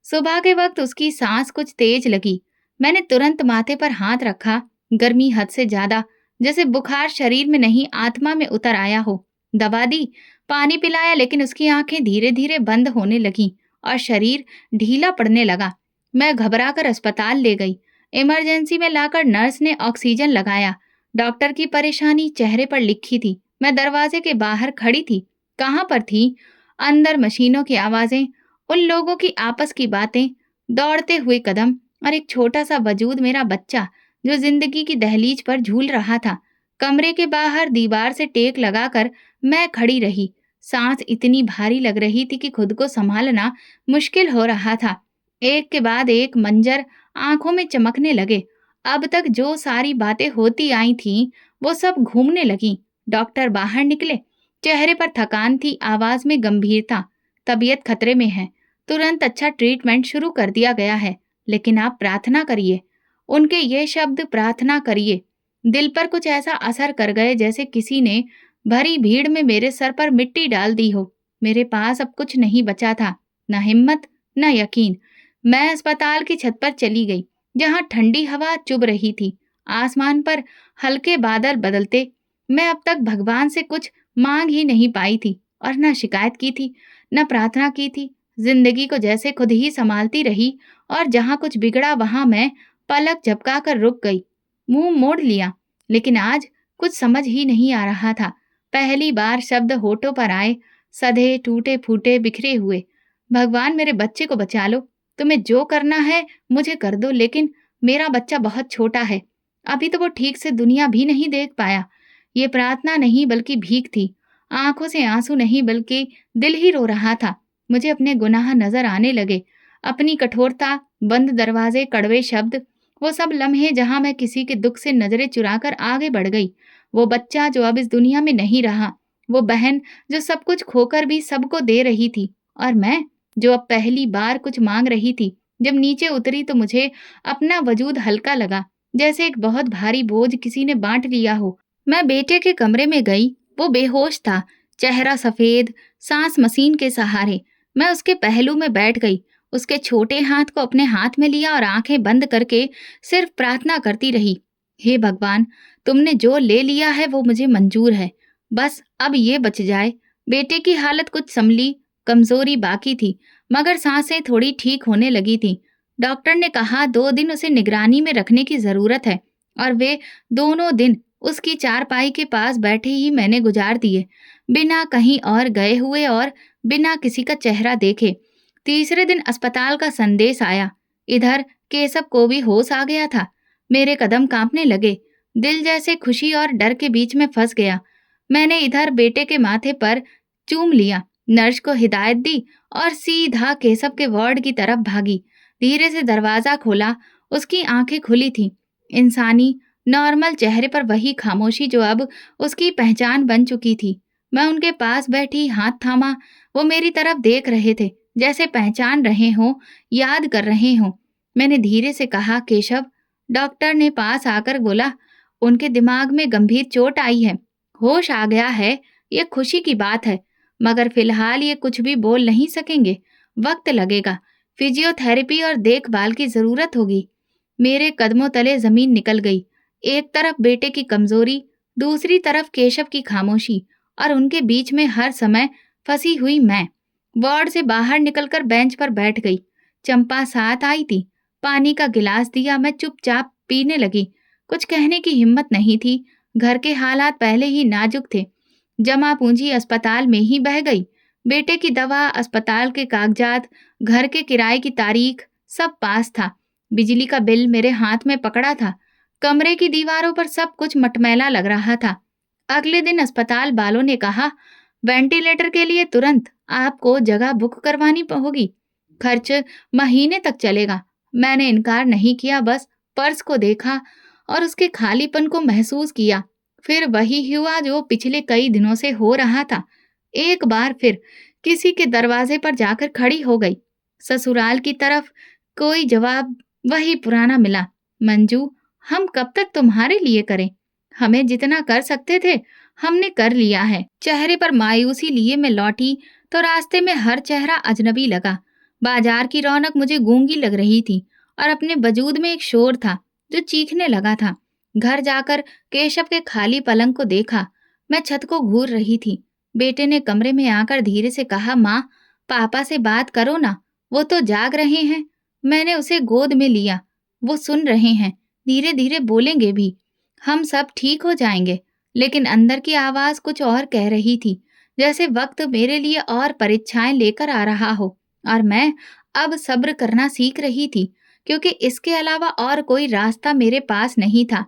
सुबह के वक्त उसकी सांस कुछ तेज लगी। मैंने तुरंत माथे पर हाथ रखा। गर्मी हद से ज्यादा, जैसे बुखार शरीर में नहीं आत्मा में उतर आया हो। दवा दी, पानी पिलाया, लेकिन उसकी आंखें धीरे धीरे बंद होने लगीं और शरीर ढीला पड़ने लगा। मैं घबराकर अस्पताल ले गई। इमरजेंसी में लाकर नर्स ने ऑक्सीजन लगाया। डॉक्टर की परेशानी चेहरे पर लिखी थी। मैं दरवाजे के बाहर खड़ी थी। कहाँ पर थी? अंदर मशीनों की आवाजें, उन लोगों की आपस की बातें, दौड़ते हुए कदम और एक छोटा सा वजूद, मेरा बच्चा, जो जिंदगी की दहलीज पर झूल रहा था। कमरे के बाहर दीवार से टेक लगाकर मैं खड़ी रही। सांस इतनी भारी लग रही थी कि खुद को संभालना मुश्किल हो रहा था। एक के बाद एक मंजर आंखों में चमकने लगे। अब तक जो सारी बातें होती आई थीं, वो सब घूमने लगीं। डॉक्टर बाहर निकले। चेहरे पर थकान थी, आवाज में गंभीरता। तबीयत खतरे में है, तुरंत अच्छा ट्रीटमेंट शुरू कर दिया गया है, लेकिन आप प्रार्थना करिए। उनके ये शब्द, प्रार्थना करिए, दिल पर कुछ ऐसा असर कर गए जैसे किसी ने भरी भीड़ में मेरे सर पर मिट्टी डाल दी हो। मेरे पास अब कुछ नहीं बचा था, न हिम्मत, न यकीन। मैं अस्पताल की छत पर चली गई, जहां ठंडी हवा चुभ रही थी। आसमान पर हल्के बादल बदलते। मैं अब तक भगवान से कुछ मांग ही नहीं पाई थी और न शिकायत की थी, न प्रार्थना की थी। जिंदगी को जैसे खुद ही संभालती रही, और जहां कुछ बिगड़ा वहां मैं पलक झपका कर रुक गई, मुंह मोड़ लिया। लेकिन आज कुछ समझ ही नहीं आ रहा था। पहली बार शब्द होठों पर आए, सधे, टूटे फूटे, बिखरे हुए। भगवान, मेरे बच्चे को बचा लो। तुम्हें जो करना है मुझे कर दो, लेकिन मेरा बच्चा बहुत छोटा है, अभी तो वो ठीक से दुनिया भी नहीं देख पाया। ये प्रार्थना नहीं बल्कि भीख थी। आंखों से आंसू नहीं बल्कि दिल ही रो रहा था। मुझे अपने गुनाह नजर आने लगे। अपनी कठोरता, बंद दरवाजे, कड़वे शब्द, वो सब लम्हे जहां मैं किसी के दुख से नजरें चुराकर आगे बढ़ गई। वो बच्चा जो अब इस दुनिया में नहीं रहा, वो बहन जो सब कुछ खोकर भी सबको दे रही थी, और मैं जो अब पहली बार कुछ मांग रही थी। जब नीचे उतरी तो मुझे अपना वजूद हल्का लगा, जैसे एक बहुत भारी बोझ किसी ने बांट लिया हो। मैं बेटे के कमरे में गई। वो बेहोश था, चेहरा सफेद, सांस मशीन के सहारे। मैं उसके पहलू में बैठ गई, उसके छोटे हाथ को अपने हाथ में लिया और आंखें बंद करके सिर्फ प्रार्थना करती रही। हे भगवान, तुमने जो ले लिया है वो मुझे मंजूर है, बस अब ये बच जाए। बेटे की हालत कुछ संभली, कमजोरी बाकी थी, मगर सांसें थोड़ी ठीक होने लगी थी। डॉक्टर ने कहा 2 दिन उसे निगरानी में रखने की जरूरत है, और वे दोनों दिन उसकी चारपाई के पास बैठे ही मैंने गुजार दिए, बिना कहीं और गए हुए और बिना किसी का चेहरा देखे। तीसरे दिन अस्पताल का संदेश आया। इधर केशव को भी होश आ गया था। मेरे कदम कांपने लगे, दिल जैसे खुशी और डर के बीच में फंस गया। मैंने इधर बेटे के माथे पर चूम लिया, नर्स को हिदायत दी और सीधा केशव के वार्ड की तरफ भागी। धीरे से दरवाजा खोला, उसकी आंखें खुली थीं। इंसानी, नॉर्मल चेहरे पर वही खामोशी जो अब उसकी पहचान बन चुकी थी। मैं उनके पास बैठी, हाथ थामा। वो मेरी तरफ देख रहे थे, जैसे पहचान रहे हों, याद कर रहे हों। मैंने धीरे से कहा, केशव। डॉक्टर ने पास आकर बोला, उनके दिमाग में गंभीर चोट आई है, होश आ गया है, ये खुशी की बात है, मगर फिलहाल ये कुछ भी बोल नहीं सकेंगे, वक्त लगेगा, फिजियोथेरेपी और देखभाल की जरूरत होगी। मेरे कदमों तले जमीन निकल गई। एक तरफ बेटे की कमजोरी, दूसरी तरफ केशव की खामोशी, और उनके बीच में हर समय फंसी हुई मैं। वार्ड से बाहर निकलकर बेंच पर बैठ गई। चंपा साथ आई थी, पानी का गिलास दिया, मैं चुपचाप पीने लगी। कुछ कहने की हिम्मत नहीं थी, घर के हालात पहले ही नाजुक थे। जमा पूंजी अस्पताल में ही बह गई। बेटे की दवा, अस्पताल के कागजात, घर के किराए की तारीख, सब पास था। बिजली का बिल मेरे हाथ में पकड़ा था। कमरे की दीवारों पर सब कुछ मटमैला लग रहा था। अगले दिन अस्पताल वालों ने कहा, वेंटिलेटर के लिए तुरंत आपको जगह बुक करवानी होगी, खर्च महीने तक चलेगा। मैंने इनकार नहीं किया, बस पर्स को देखा और उसके खालीपन को महसूस किया। फिर वही हुआ जो पिछले कई दिनों से हो रहा था। एक बार फिर किसी के दरवाजे पर जाकर खड़ी हो गई। ससुराल की तरफ कोई जवाब वही पुराना मिला, मंजू, हम कब तक तुम्हारे लिए करें? हमें जितना कर सकते थे हमने कर लिया है। चेहरे पर मायूसी लिए मैं लौटी तो रास्ते में हर चेहरा अजनबी लगा। बाजार की रौनक मुझे गूंगी लग रही थी, और अपने वजूद में एक शोर था जो चीखने लगा था। घर जाकर केशव के खाली पलंग को देखा। मैं छत को घूर रही थी। बेटे ने कमरे में आकर धीरे से कहा, माँ, पापा से बात करो ना, वो तो जाग रहे हैं। मैंने उसे गोद में लिया। वो सुन रहे हैं, धीरे धीरे बोलेंगे भी, हम सब ठीक हो जाएंगे। लेकिन अंदर की आवाज कुछ और कह रही थी, जैसे वक्त मेरे लिए और परीक्षाएं लेकर आ रहा हो, और मैं अब सब्र करना सीख रही थी, क्योंकि इसके अलावा और कोई रास्ता मेरे पास नहीं था।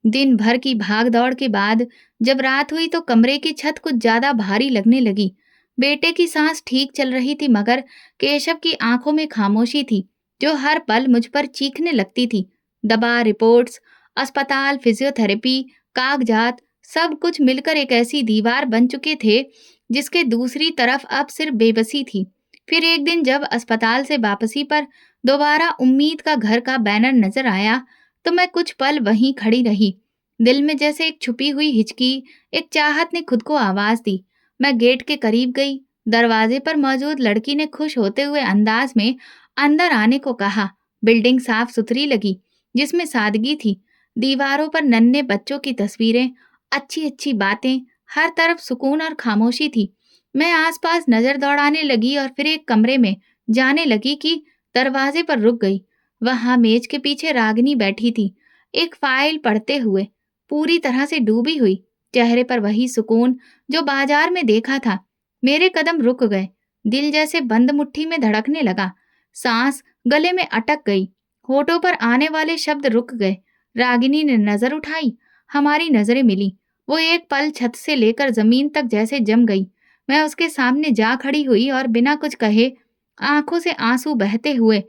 दिन भर की भाग दौड़ के बाद जब रात हुई तो कमरे की छत कुछ ज्यादा भारी लगने लगी। बेटे की सांस ठीक चल रही थी, मगर केशव की आंखों में खामोशी थी जो हर पल मुझ पर चीखने लगती थी। दवा, रिपोर्ट्स, अस्पताल, फिजियोथेरेपी, कागजात, सब कुछ मिलकर एक ऐसी दीवार बन चुके थे जिसके दूसरी तरफ अब सिर्फ बेबसी थी। फिर एक दिन जब अस्पताल से वापसी पर दोबारा उम्मीद का घर का बैनर नजर आया तो मैं कुछ पल वहीं खड़ी रही। दिल में जैसे एक छुपी हुई हिचकी, एक चाहत ने खुद को आवाज दी। मैं गेट के करीब गई। दरवाजे पर मौजूद लड़की ने खुश होते हुए अंदाज में अंदर आने को कहा। बिल्डिंग साफ सुथरी लगी, जिसमें सादगी थी। दीवारों पर नन्हे बच्चों की तस्वीरें, अच्छी अच्छी बातें, हर तरफ सुकून और खामोशी थी। मैं आसपास नजर दौड़ाने लगी और फिर एक कमरे में जाने लगी कि दरवाजे पर रुक गई। वहां मेज के पीछे रागिनी बैठी थी, एक फाइल पढ़ते हुए, पूरी तरह से डूबी हुई, चेहरे पर वही सुकून जो बाजार में देखा था। मेरे कदम रुक गए, दिल जैसे बंद मुट्ठी में धड़कने लगा, सांस गले में अटक गई, होठों पर आने वाले शब्द रुक गए। रागिनी ने नजर उठाई, हमारी नजरें मिली। वो एक पल छत से लेकर जमीन तक जैसे जम गई। मैं उसके सामने जा खड़ी हुई और बिना कुछ कहे आंखों से आंसू बहते हुए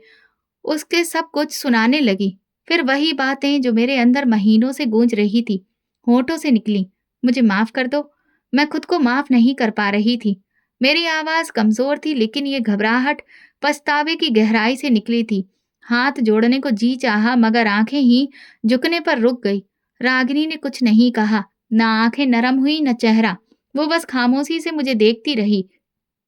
उसके सब कुछ सुनाने लगी। फिर वही बातें जो मेरे अंदर महीनों से गूंज रही थी, होठों से निकली। मुझे माफ कर दो। मैं खुद को माफ नहीं कर पा रही थी। मेरी आवाज कमजोर थी, लेकिन ये घबराहट पछतावे की गहराई से निकली थी। हाथ जोड़ने को जी चाहा, मगर आंखें ही झुकने पर रुक गई। रागिनी ने कुछ नहीं कहा, ना आंखें नरम हुई न चेहरा। वो बस खामोशी से मुझे देखती रही,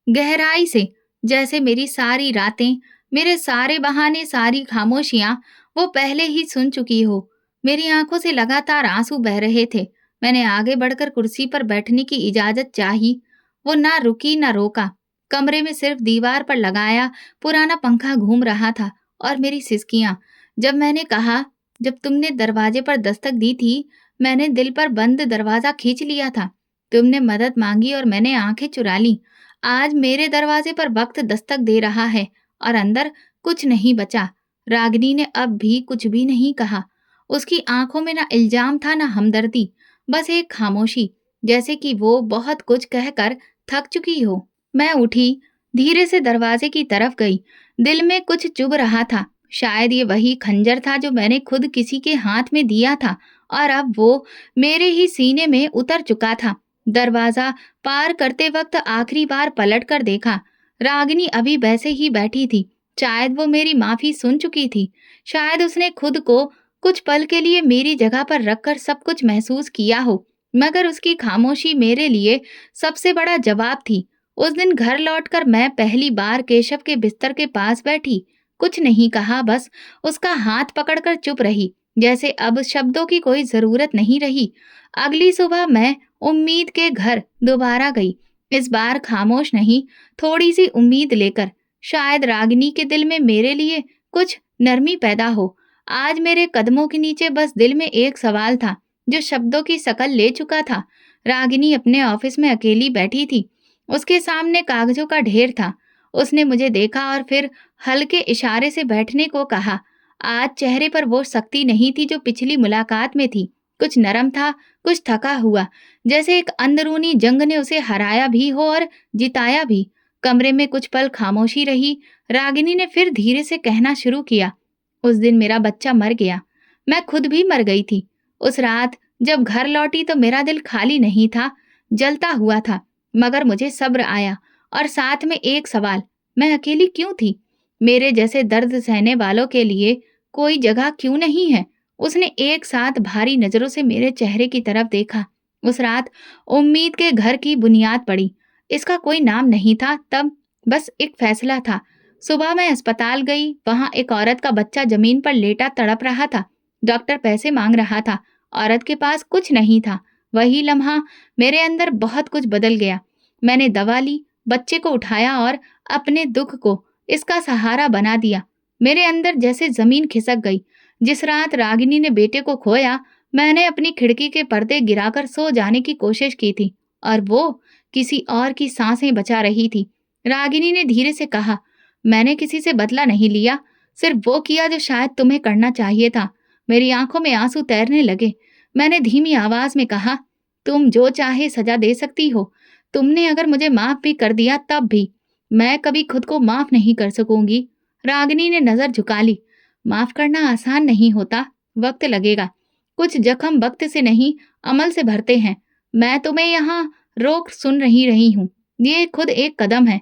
गहराई से, जैसे मेरी सारी रातें, मेरे सारे बहाने, सारी खामोशियां वो पहले ही सुन चुकी हो। मेरी आंखों से लगातार आंसू बह रहे थे। मैंने आगे बढ़कर कुर्सी पर बैठने की इजाजत चाही। वो ना रुकी ना रोका। कमरे में सिर्फ दीवार पर लगाया पुराना पंखा घूम रहा था और मेरी सिसकियां। जब मैंने कहा, जब तुमने दरवाजे पर दस्तक दी थी, मैंने दिल पर बंद दरवाजा खींच लिया था। तुमने मदद मांगी और मैंने आंखें चुरा ली। आज मेरे दरवाजे पर वक्त दस्तक दे रहा है और अंदर कुछ नहीं बचा। रागिनी ने अब भी कुछ भी नहीं कहा। उसकी आंखों में ना इल्जाम था ना हमदर्दी, बस एक खामोशी, जैसे कि वो बहुत कुछ कहकर थक चुकी हो। मैं उठी, धीरे से दरवाजे की तरफ गई। दिल में कुछ चुभ रहा था। शायद ये वही खंजर था जो मैंने खुद किसी के हाथ में दिया था और अब वो मेरे ही सीने में उतर चुका था। दरवाजा पार करते वक्त आखिरी बार पलट कर देखा। रागिनी अभी वैसे ही बैठी थी। शायद वो मेरी माफी सुन चुकी थी। शायद उसने खुद को कुछ पल के लिए मेरी जगह पर रखकर सब कुछ महसूस किया हो। मगर उसकी खामोशी मेरे लिए सबसे बड़ा जवाब थी। उस दिन घर लौटकर मैं पहली बार केशव के बिस्तर के पास बैठी। कुछ नहीं कहा, बस उसका हाथ पकड़कर चुप रही, जैसे अब शब्दों की कोई जरूरत नहीं रही। अगली सुबह मैं उम्मीद के घर दोबारा गई। इस बार खामोश नहीं, थोड़ी सी उम्मीद लेकर। शायद रागिनी के दिल में मेरे लिए कुछ नरमी पैदा हो। आज मेरे कदमों के नीचे बस दिल में एक सवाल था, जो शब्दों की शकल ले चुका था। रागिनी अपने ऑफिस में अकेली बैठी थी। उसके सामने कागजों का ढेर था। उसने मुझे देखा और फिर हल्के इशारे से बैठने को कहा। आज चेहरे पर वो शक्ति नहीं थी जो पिछली मुलाकात में थी। कुछ नरम था, कुछ थका हुआ, जैसे एक अंदरूनी जंग ने उसे हराया भी हो और जिताया भी। कमरे में कुछ पल खामोशी रही। रागिनी ने फिर धीरे से कहना शुरू किया, उस दिन मेरा बच्चा मर गया। मैं खुद भी मर गई थी। उस रात जब घर लौटी तो मेरा दिल खाली नहीं था, जलता हुआ था। मगर मुझे सब्र आया और साथ में एक सवाल, मैं अकेली क्यों थी? मेरे जैसे दर्द सहने वालों के लिए कोई जगह क्यों नहीं है? उसने एक साथ भारी नजरों से मेरे चेहरे की तरफ देखा। उस रात उम्मीद के घर की बुनियाद पड़ी। इसका कोई नाम नहीं था तब, बस एक फैसला था। सुबह मैं अस्पताल गई। वहां एक औरत का बच्चा जमीन पर लेटा तड़प रहा था। डॉक्टर पैसे मांग रहा था। औरत के पास कुछ नहीं था। वही लम्हा मेरे अंदर बहुत कुछ बदल गया। मैंने दवा ली, बच्चे को उठाया और अपने दुख को इसका सहारा बना दिया। मेरे अंदर जैसे जमीन खिसक गई। जिस रात रागिनी ने बेटे को खोया, मैंने अपनी खिड़की के पर्दे गिराकर सो जाने की कोशिश की थी और वो किसी और की सांसें बचा रही थी। रागिनी ने धीरे से कहा, मैंने किसी से बदला नहीं लिया, सिर्फ वो किया जो शायद तुम्हें करना चाहिए था। मेरी आंखों में आंसू तैरने लगे। मैंने धीमी आवाज में कहा, तुम जो चाहे सजा दे सकती हो। तुमने अगर मुझे माफ भी कर दिया तब भी मैं कभी खुद को माफ नहीं कर सकूंगी। रागिनी ने नजर झुका ली। माफ करना आसान नहीं होता, वक्त लगेगा। कुछ जख्म वक्त से नहीं, अमल से भरते हैं। मैं तुम्हें यहाँ रोक सुन रही हूँ। ये खुद एक कदम है।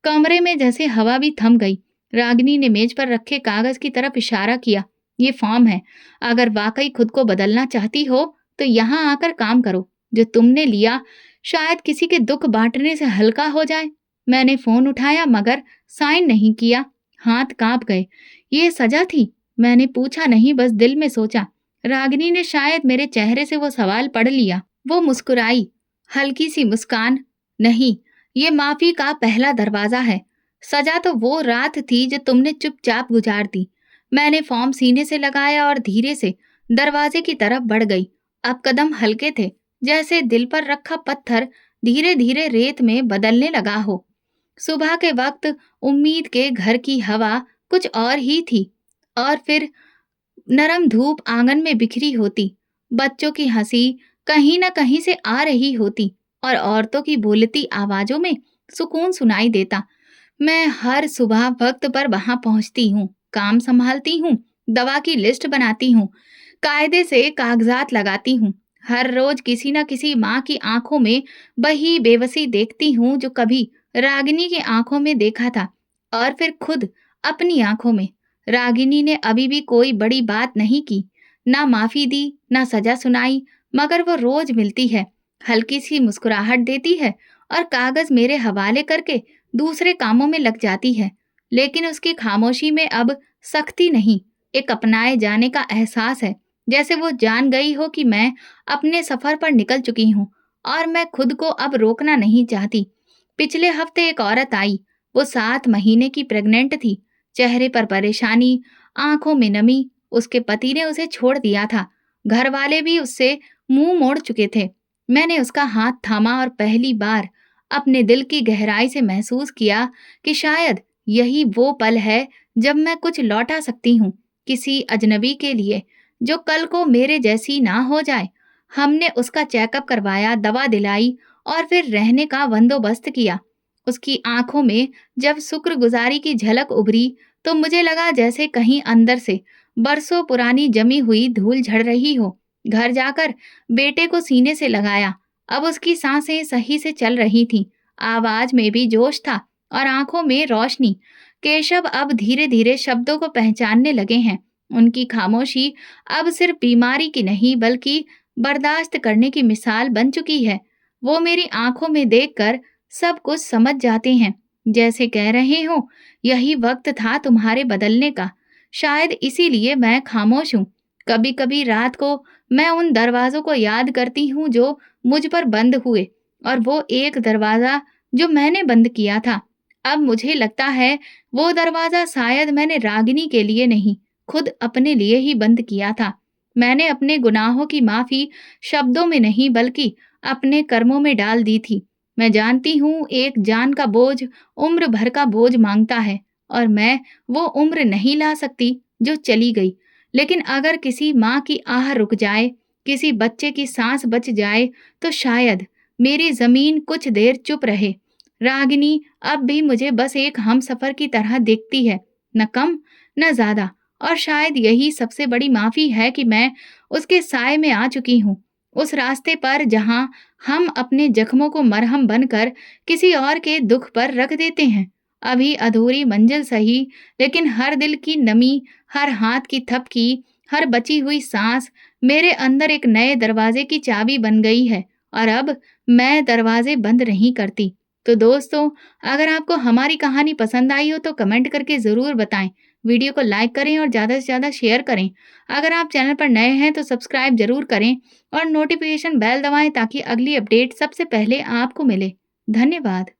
कमरे में जैसे हवा भी थम गई। रागिनी ने मेज पर रखे कागज की तरफ इशारा किया। ये फॉर्म है। अगर वाकई खुद को बदलना चाहती हो तो यहाँ आकर काम करो। जो तुमने लिया शायद किसी के दुख बांटने से हल्का हो जाए। मैंने फोन उठाया मगर साइन नहीं किया। हाथ कांप गए। ये सजा थी? मैंने पूछा नहीं, बस दिल में सोचा। रागिनी ने शायद मेरे चेहरे से वो सवाल पढ़ लिया। वो मुस्कुराई, हल्की सी मुस्कान। नहीं, ये माफी का पहला दरवाजा है। सजा तो वो रात थी जो तुमने चुपचाप गुजार दी। मैंने फॉर्म सीने से लगाया और धीरे से दरवाजे की तरफ बढ़ गई। अब कदम हल्के थे, जैसे दिल पर रखा पत्थर धीरे धीरे रेत में बदलने लगा हो। सुबह के वक्त उम्मीद के घर की हवा कुछ और ही थी। और फिर नरम धूप आंगन में बिखरी होती, बच्चों की हंसी कहीं न कहीं से आ रही होती और औरतों की बोलती आवाजों में सुकून सुनाई देता। मैं हर सुबह वक्त पर वहां पहुंचती हूँ, काम संभालती हूँ, दवा की लिस्ट बनाती हूँ, कायदे से कागजात लगाती हूँ। हर रोज किसी न किसी माँ की आंखों में वही बेबसी देखती हूँ जो कभी रागिनी की आंखों में देखा था, और फिर खुद अपनी आंखों में। रागिनी ने अभी भी कोई बड़ी बात नहीं की, ना माफी दी, ना सजा सुनाई, मगर वो रोज मिलती है, हल्की सी मुस्कुराहट देती है और कागज मेरे हवाले करके दूसरे कामों में लग जाती है। लेकिन उसकी खामोशी में अब सख्ती नहीं, एक अपनाए जाने का एहसास है, जैसे वो जान गई हो कि मैं अपने सफर पर निकल चुकी हूँ और मैं खुद को अब रोकना नहीं चाहती। पिछले हफ्ते एक औरत आई, वो 7 महीने की प्रेग्नेंट थी, चेहरे पर परेशानी, आंखों में नमी। उसके पति ने उसे छोड़ दिया था, घर वाले भी उससे मुंह मोड़ चुके थे। मैंने उसका हाथ थामा और पहली बार अपने दिल की गहराई से महसूस किया कि शायद यही वो पल है जब मैं कुछ लौटा सकती हूँ, किसी अजनबी के लिए जो कल को मेरे जैसी ना हो जाए। हमने उसका चेकअप करवाया, दवा दिलाई और फिर रहने का बंदोबस्त किया। उसकी आंखों में जब शुक्रगुजारी की झलक उभरी तो मुझे लगा जैसे कहीं अंदर से बरसों पुरानी जमी हुई धूल झड़ रही हो। घर जाकर बेटे को सीने से लगाया। अब उसकी सांसें सही से चल रही थीं, आवाज में भी जोश था और आंखों में रोशनी। केशव अब धीरे धीरे शब्दों को पहचानने लगे हैं। उनकी खामोशी अब सिर्फ बीमारी की नहीं बल्कि बर्दाश्त करने की मिसाल बन चुकी है। वो मेरी आंखों में देखकर सब कुछ समझ जाते हैं, जैसे कह रहे हो, यही वक्त था तुम्हारे बदलने का। शायद इसीलिए मैं खामोश हूँ। कभी कभी रात को मैं उन दरवाजों को याद करती हूँ जो मुझ पर बंद हुए, और वो एक दरवाजा जो मैंने बंद किया था। अब मुझे लगता है वो दरवाजा शायद मैंने रागिनी के लिए नहीं, खुद अपने लिए ही बंद किया था। मैंने अपने गुनाहों की माफी शब्दों में नहीं बल्कि अपने कर्मों में डाल दी थी। मैं जानती हूँ एक जान का बोझ उम्र भर का बोझ मांगता है, और मैं वो उम्र नहीं ला सकती जो चली गई। लेकिन अगर किसी माँ की आह रुक जाए, किसी बच्चे की सांस बच जाए, तो शायद मेरी जमीन कुछ देर चुप रहे। रागिनी अब भी मुझे बस एक हमसफर की तरह देखती है, न कम न ज्यादा। और शायद यही सबसे बड़ी माफी है कि मैं उसके साय में आ चुकी हूँ, उस रास्ते पर जहाँ हम अपने जख्मों को मरहम बनकर किसी और के दुख पर रख देते हैं। अभी अधूरी मंजिल सही, लेकिन हर दिल की नमी, हर हाथ की थपकी, हर बची हुई सांस मेरे अंदर एक नए दरवाजे की चाबी बन गई है, और अब मैं दरवाजे बंद नहीं करती। तो दोस्तों, अगर आपको हमारी कहानी पसंद आई हो तो कमेंट करके ज़रूर बताएं। वीडियो को लाइक करें और ज़्यादा से ज़्यादा शेयर करें। अगर आप चैनल पर नए हैं तो सब्सक्राइब ज़रूर करें और नोटिफिकेशन बेल दबाएं ताकि अगली अपडेट सबसे पहले आपको मिले। धन्यवाद।